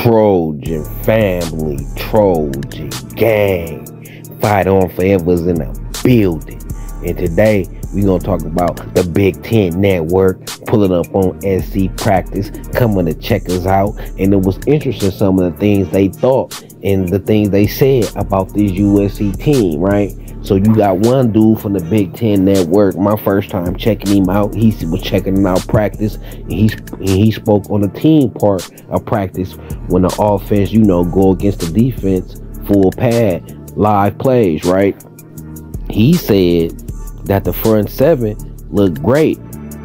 Trojan family, Trojan gang, fight on forever's in the building. And today we gonna talk about the Big Ten Network pulling up on SC practice, coming to check us out. And it was interesting some of the things they thought and the things they said about this USC team, right? So you got one dude from the Big Ten Network, my first time checking him out. He was checking him out practice, and he spoke on the team part of practice when the offense, go against the defense, full pad, live plays, right? He said that the front seven looked great.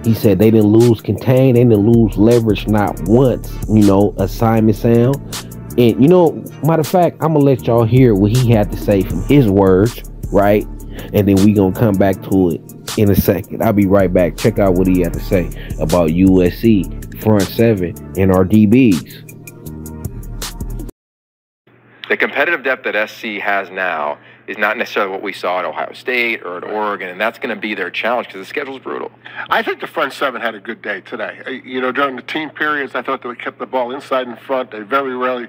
He said they didn't lose contain, they didn't lose leverage not once, assignment sound. And matter of fact, I'm gonna let y'all hear what he had to say from his words, right? And then we gonna come back to it in a second. I'll be right back. Check out what he had to say about USC front seven and our DBs. The competitive depth that SC has now is not necessarily what we saw at Ohio State or at Oregon, and that's going to be their challenge because the schedule's brutal. I think the front seven had a good day today. During the team periods, I thought they kept the ball inside and front. They very rarely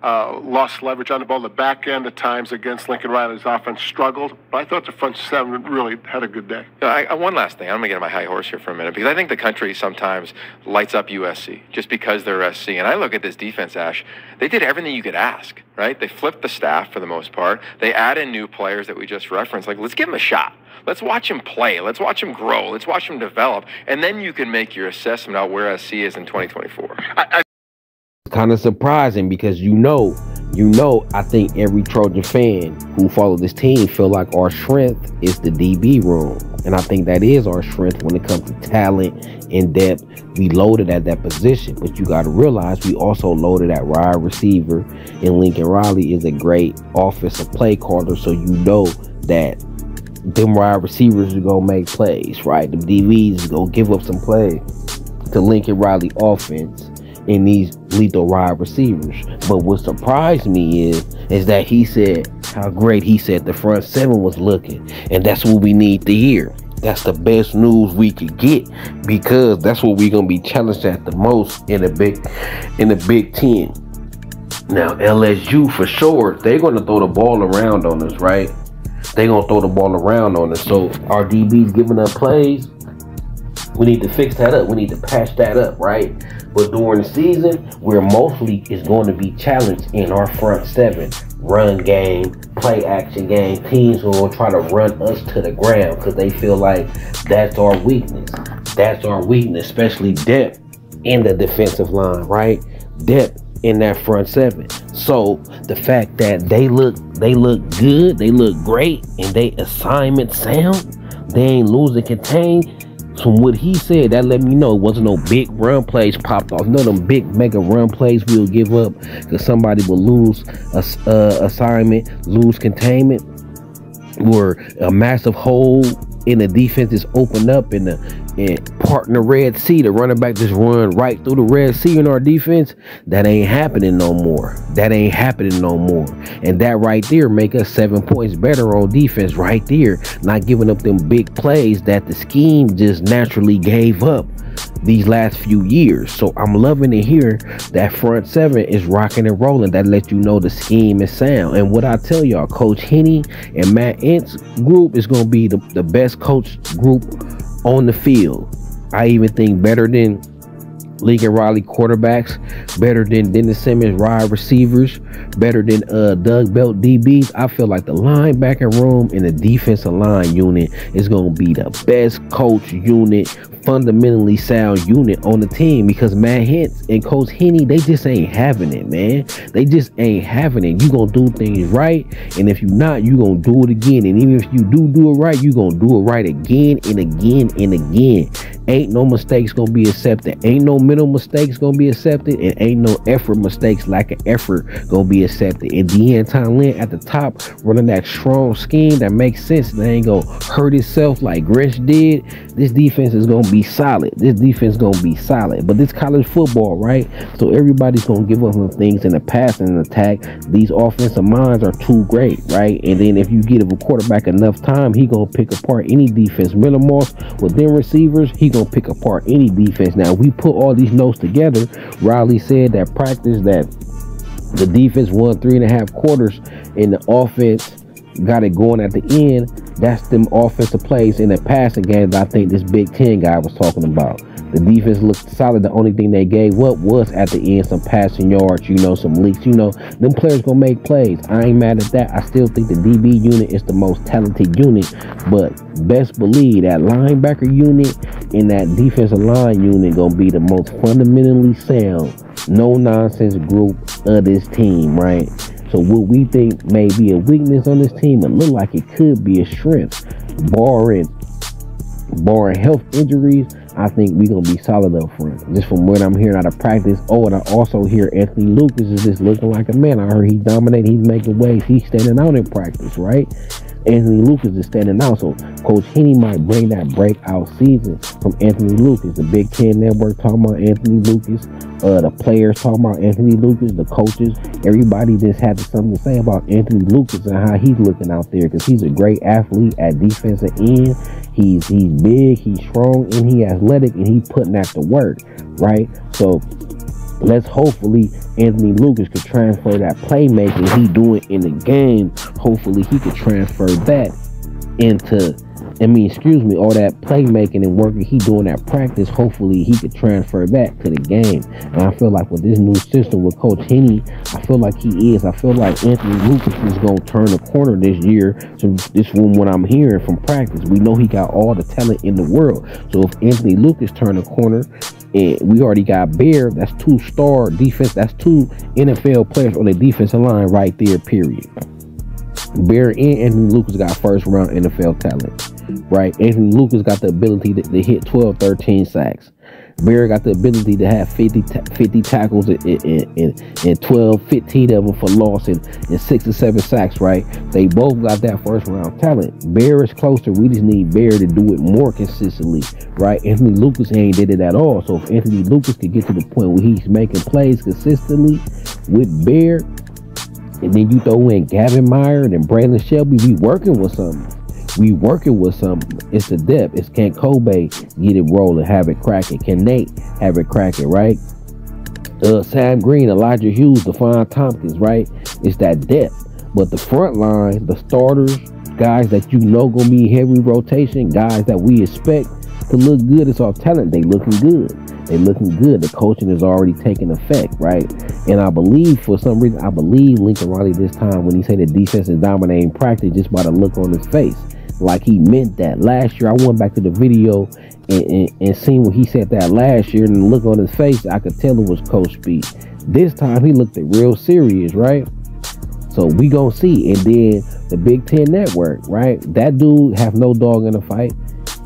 lost leverage on the ball. The back end at times against Lincoln Riley's offense struggled, but I thought the front seven really had a good day. One last thing. I'm going to get on my high horse here for a minute because I think the country sometimes lights up USC just because they're SC. And I look at this defense, Ash, they did everything you could ask, right? They flipped the staff for the most part. They add in new players that we just referenced. Like, let's give them a shot. Let's watch him play. Let's watch him grow. Let's watch him develop. And then you can make your assessment out where SC is in 2024. Kind of surprising because I think every Trojan fan who follow this team feel like our strength is the DB room. And I think that is our strength when it comes to talent and depth. We loaded at that position, but you got to realize we also loaded at wide receiver, and Lincoln Riley is a great offensive play caller, so that them wide receivers are going to make plays, right? The DBs are going to give up some plays to Lincoln Riley offense in these lethal wide receivers. But what surprised me is that he said how great he said the front seven was looking, and that's what we need to hear. That's the best news we could get because that's what we're gonna be challenged at the most in the Big Ten. Now LSU for sure, they're gonna throw the ball around on us, right? They're gonna throw the ball around on us. So our DBs giving up plays, we need to fix that up. We need to patch that up, right? But during the season, we're mostly is going to be challenged in our front seven. Run game, play action game. Teams who will try to run us to the ground because they feel like that's our weakness. That's our weakness, especially depth in the defensive line, right? Depth in that front seven. So the fact that they look good, they look great, and they assignment sound, they ain't losing contain. From what he said, that let me know it wasn't no big run plays popped off. No, them big mega run plays we'll give up because somebody will lose assignment, lose containment, or a massive hole in the defense is opened up and part in the Red Sea. The running back just run right through the Red Sea in our defense. That ain't happening no more. That ain't happening no more. And that right there make us 7 points better on defense right there. Not giving up them big plays that the scheme just naturally gave up these last few years. So I'm loving to hear that front seven is rocking and rolling. That lets you know the scheme is sound. And what I tell y'all, Coach Henny and Matt Ent's group is going to be the best coach group on the field. I even think better than Lincoln Riley quarterbacks, better than Dennis Simmons wide receivers, better than Doug Belt DBs. I feel like the linebacker room and the defensive line unit is going to be the best coach unit, fundamentally sound unit on the team because Matt Hentz and Coach Henny, they just ain't having it, man. They just ain't having it. You going to do things right, and if you not, you going to do it again. And even if you do it right, you going to do it right again and again and again. Ain't no mistakes going to be accepted. Ain't no mental mistakes going to be accepted, and ain't no effort mistakes, lack of effort going to be accepted. And Deanton Lynn at the top running that strong scheme that makes sense. They ain't going to hurt itself like Grinch did. This defense is going to be solid. This defense is going to be solid. But this college football, right? So everybody's going to give up some things in the pass and attack. These offensive minds are too great, right? And then if you give a quarterback enough time, he going to pick apart any defense. Miller Moss with them receivers, he going to pick apart any defense. Now, we put all these notes together. Riley said that practice that The defense won 3.5 quarters, and the offense got it going at the end. That's them offensive plays in the passing game that I think this Big Ten guy was talking about. The defense looked solid. The only thing they gave up was at the end some passing yards, some leaks. Them players gonna make plays. I ain't mad at that. I still think the DB unit is the most talented unit, but best believe that linebacker unit and that defensive line unit gonna be the most fundamentally sound, no nonsense group of this team, right? So what we think may be a weakness on this team, it look like it could be a strength. Barring health injuries, I think we're going to be solid up front. Just from what I'm hearing out of practice. Oh, and I also hear Anthony Lucas is just looking like a man. I heard he dominated. He's making waves. He's standing out in practice, right? Anthony Lucas is standing out. So Coach Henny might bring that breakout season from Anthony Lucas. The Big Ten Network talking about Anthony Lucas. The players talking about Anthony Lucas. The coaches. Everybody just had something to say about Anthony Lucas and how he's looking out there, because he's a great athlete at defensive end. He's big, he's strong, and he athletic, and he's putting that to work, right? So let's hopefully Anthony Lucas could transfer that playmaking he doing in the game. Hopefully he could transfer that into, all that playmaking and working he doing at practice. Hopefully he could transfer that to the game. And I feel like with this new system with Coach Henny, I feel like he is. I feel like Anthony Lucas is going to turn the corner this year. So this one, what I'm hearing from practice, we know he got all the talent in the world. So if Anthony Lucas turn the corner, and we already got Bear, that's 2-star defense, that's 2 NFL players on the defensive line right there, period. Bear and Anthony Lucas got first-round NFL talent, right? Anthony Lucas got the ability to hit 12, 13 sacks. Bear got the ability to have 50 tackles and 12, 15 of them for loss and 6 or 7 sacks, right? They both got that first-round talent. Bear is closer. We just need Bear to do it more consistently, right? Anthony Lucas ain't did it at all. So if Anthony Lucas could get to the point where he's making plays consistently with Bear, and then you throw in Gavin Meyer and Braylon Shelby, we working with something. It's the depth. It's can Kobe get it rolling, have it cracking? Can Nate have it cracking, right? Sam Green, Elijah Hughes, De'Von Tompkins, right? It's that depth. But the front line, the starters, guys that gonna be heavy rotation, guys that we expect to look good, it's all talent. They looking good. The coaching is already taking effect, right? And I believe, for some reason, Lincoln Riley this time, when he said the defense is dominating practice, just by the look on his face, like he meant that. Last year, I went back to the video and seen when he said that last year, and the look on his face, I could tell it was coach speak. This time, he looked at real serious, right? So we gonna see. And then the Big Ten Network, right? That dude have no dog in the fight.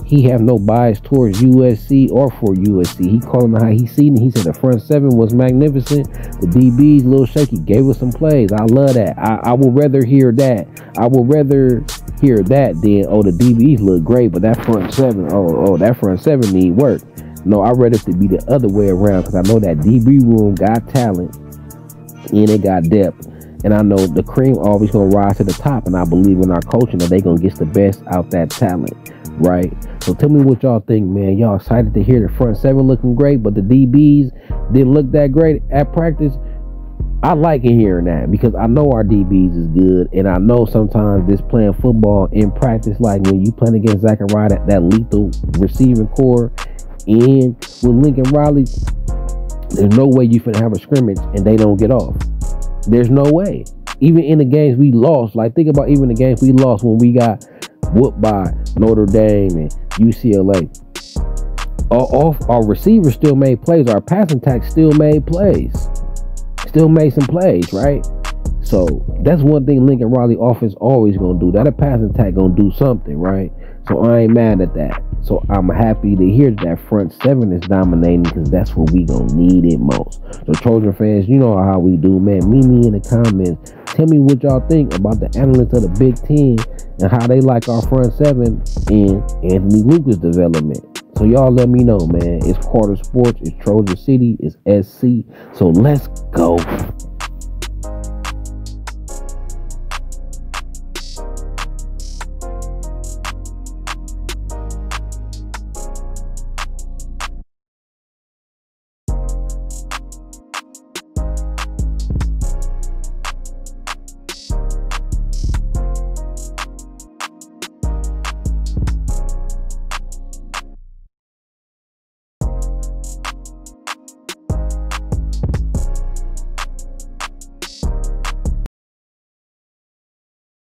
He have no bias towards USC or for USC. He called him how he seen it. He said the front seven was magnificent. The DBs a little shaky. Gave us some plays. I love that. I would rather hear that. I would rather hear that than, oh, the DBs look great, but that front seven, that front seven need work. No, I'd rather it to be the other way around, because I know that DB room got talent and it got depth. And I know the cream always going to rise to the top, and I believe in our coaching that they going to get the best out that talent, right? So tell me what y'all think, man. Y'all excited to hear the front seven looking great, but the DBs didn't look that great at practice? I like hearing that, because I know our DBs is good, and I know sometimes just playing football in practice, like when you playing against Zachariah, that lethal receiving core, and with Lincoln Riley, there's no way you finna have a scrimmage and they don't get off. There's no way. Even in the games we lost, like think about even the games we lost when we got whooped by Notre Dame and UCLA. Our receivers still made plays. Our passing attack still made plays. Still made some plays, right? So that's one thing Lincoln Riley offense always gonna do. That a passing attack gonna do something, right? So I ain't mad at that. So I'm happy to hear that front seven is dominating, because that's what we gonna need it most. So Trojan fans, you know how we do, man. Meet me in the comments. Tell me what y'all think about the analysts of the Big Ten and how they like our front seven and Anthony Lucas development. So y'all let me know, man. It's Carter Sports. It's Trojan City. It's SC. So let's go.